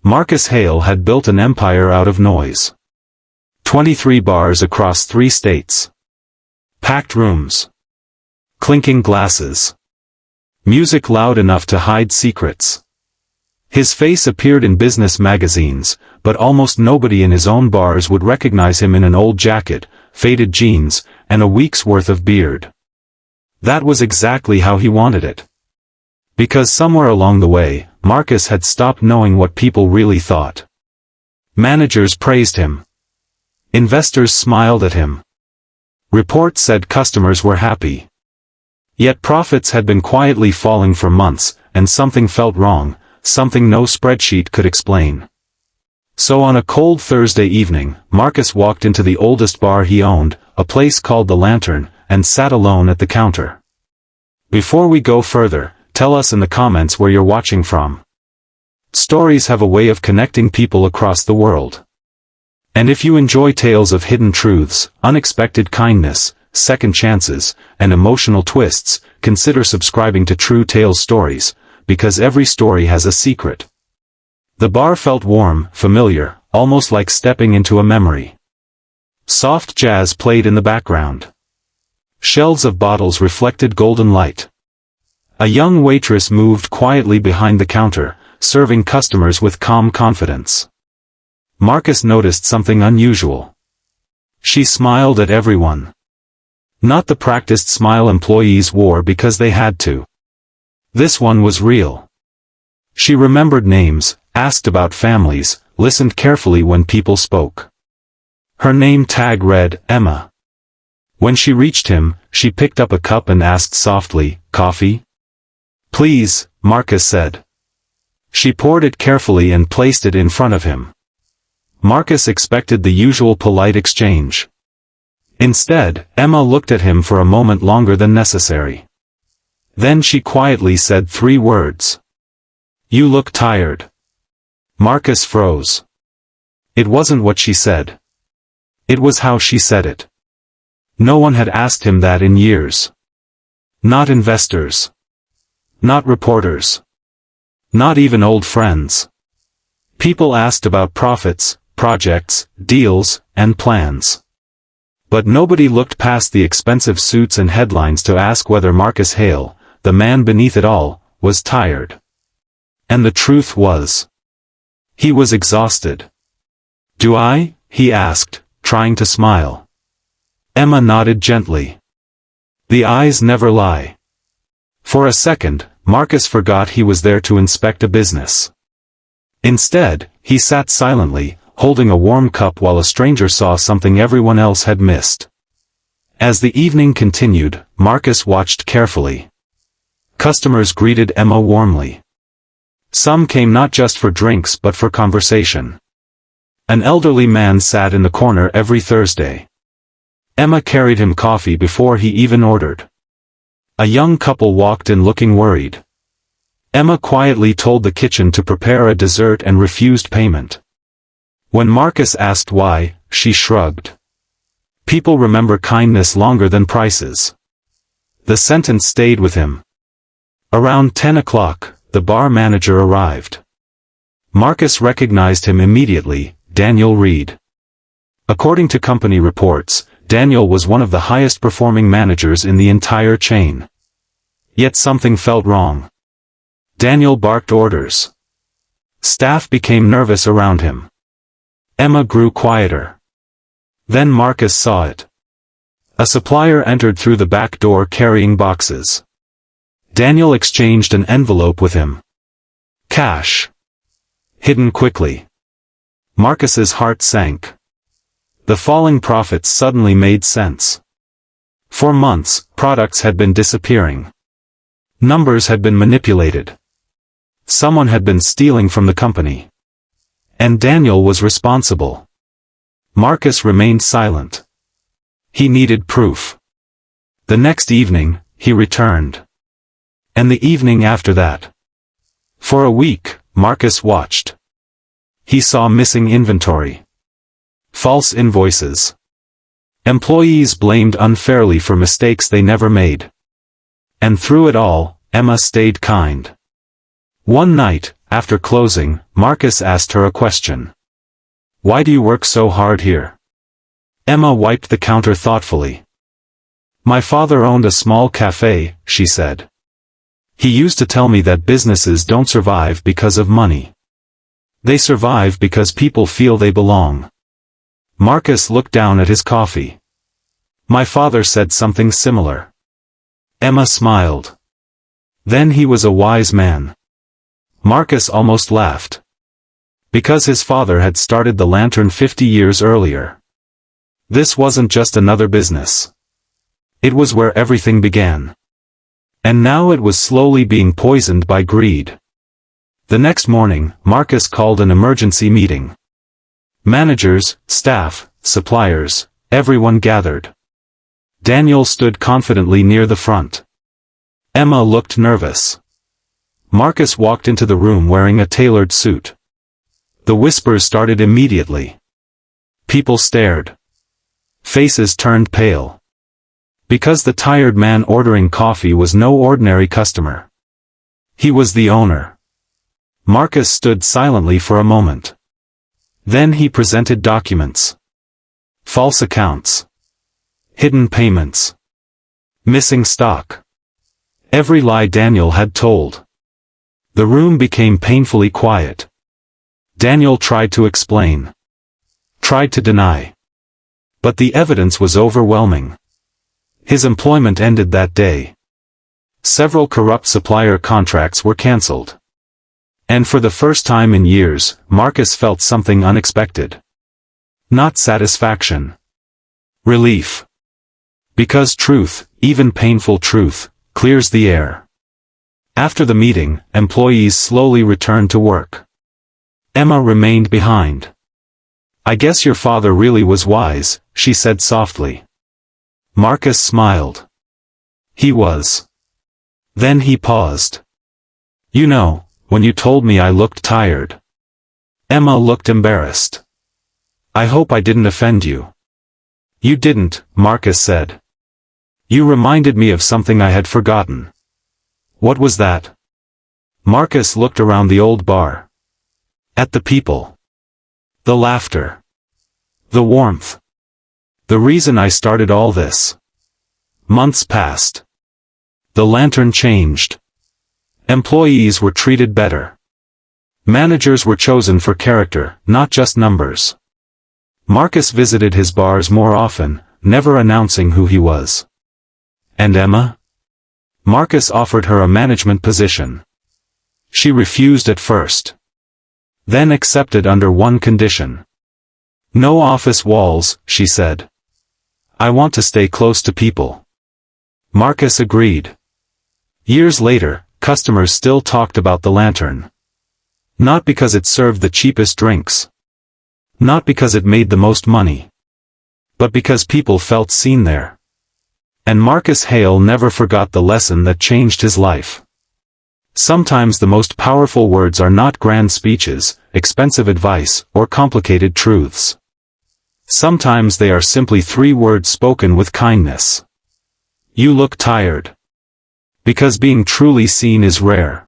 Marcus Hale had built an empire out of noise. 23 bars across 3 states. Packed rooms. Clinking glasses. Music loud enough to hide secrets. His face appeared in business magazines, but almost nobody in his own bars would recognize him in an old jacket, faded jeans, and a week's worth of beard. That was exactly how he wanted it. Because somewhere along the way, Marcus had stopped knowing what people really thought. Managers praised him. Investors smiled at him. Reports said customers were happy. Yet profits had been quietly falling for months, and something felt wrong, something no spreadsheet could explain. So on a cold Thursday evening, Marcus walked into the oldest bar he owned, a place called the Lantern, and sat alone at the counter. Before we go further, tell us in the comments where you're watching from. Stories have a way of connecting people across the world. And if you enjoy tales of hidden truths, unexpected kindness, second chances, and emotional twists, consider subscribing to True Tales Stories, because every story has a secret. The bar felt warm, familiar, almost like stepping into a memory. Soft jazz played in the background. Shelves of bottles reflected golden light. A young waitress moved quietly behind the counter, serving customers with calm confidence. Marcus noticed something unusual. She smiled at everyone. Not the practiced smile employees wore because they had to. This one was real. She remembered names, asked about families, listened carefully when people spoke. Her name tag read, Emma. When she reached him, she picked up a cup and asked softly, "Coffee?" "Please," Marcus said. She poured it carefully and placed it in front of him. Marcus expected the usual polite exchange. Instead, Emma looked at him for a moment longer than necessary. Then she quietly said 3 words. "You look tired." Marcus froze. It wasn't what she said. It was how she said it. No one had asked him that in years. Not investors. Not reporters. Not even old friends. People asked about profits, projects, deals, and plans. But nobody looked past the expensive suits and headlines to ask whether Marcus Hale, the man beneath it all, was tired. And the truth was, he was exhausted. "Do I?" he asked, trying to smile. Emma nodded gently. The eyes never lie. For a second, Marcus forgot he was there to inspect a business. Instead, he sat silently, holding a warm cup while a stranger saw something everyone else had missed. As the evening continued, Marcus watched carefully. Customers greeted Emma warmly. Some came not just for drinks but for conversation. An elderly man sat in the corner every Thursday. Emma carried him coffee before he even ordered. A young couple walked in looking worried. Emma quietly told the kitchen to prepare a dessert and refused payment. When Marcus asked why, she shrugged. People remember kindness longer than prices. The sentence stayed with him. Around 10 o'clock, the bar manager arrived. Marcus recognized him immediately, Daniel Reed. According to company reports, Daniel was one of the highest performing managers in the entire chain. Yet something felt wrong. Daniel barked orders. Staff became nervous around him. Emma grew quieter. Then Marcus saw it. A supplier entered through the back door carrying boxes. Daniel exchanged an envelope with him. Cash. Hidden quickly. Marcus's heart sank. The falling profits suddenly made sense. For months, products had been disappearing. Numbers had been manipulated. Someone had been stealing from the company. And Daniel was responsible. Marcus remained silent. He needed proof. The next evening, he returned. And the evening after that. For a week, Marcus watched. He saw missing inventory. False invoices. Employees blamed unfairly for mistakes they never made. And through it all, Emma stayed kind. One night, after closing, Marcus asked her a question. "Why do you work so hard here?" Emma wiped the counter thoughtfully. "My father owned a small cafe," she said. "He used to tell me that businesses don't survive because of money. They survive because people feel they belong." Marcus looked down at his coffee. "My father said something similar." Emma smiled. "Then he was a wise man." Marcus almost laughed. Because his father had started the Lantern 50 years earlier. This wasn't just another business. It was where everything began. And now it was slowly being poisoned by greed. The next morning, Marcus called an emergency meeting. Managers, staff, suppliers, everyone gathered. Daniel stood confidently near the front. Emma looked nervous. Marcus walked into the room wearing a tailored suit. The whispers started immediately. People stared. Faces turned pale. Because the tired man ordering coffee was no ordinary customer. He was the owner. Marcus stood silently for a moment. Then he presented documents. False accounts. Hidden payments. Missing stock. Every lie Daniel had told. The room became painfully quiet. Daniel tried to explain. Tried to deny. But the evidence was overwhelming. His employment ended that day. Several corrupt supplier contracts were cancelled. And for the first time in years, Marcus felt something unexpected. Not satisfaction. Relief. Because truth, even painful truth, clears the air. After the meeting, employees slowly returned to work. Emma remained behind. "I guess your father really was wise," she said softly. Marcus smiled. "He was." Then he paused. "You know, when you told me I looked tired." Emma looked embarrassed. "I hope I didn't offend you." "You didn't," Marcus said. "You reminded me of something I had forgotten." "What was that?" Marcus looked around the old bar. At the people. The laughter. The warmth. The reason I started all this. Months passed. The Lantern changed. Employees were treated better. Managers were chosen for character, not just numbers. Marcus visited his bars more often, never announcing who he was. And Emma? Marcus offered her a management position. She refused at first. Then accepted under one condition. "No office walls," she said. "I want to stay close to people." Marcus agreed. Years later, customers still talked about the Lantern. Not because it served the cheapest drinks. Not because it made the most money. But because people felt seen there. And Marcus Hale never forgot the lesson that changed his life. Sometimes the most powerful words are not grand speeches, expensive advice, or complicated truths. Sometimes they are simply 3 words spoken with kindness. "You look tired." Because being truly seen is rare.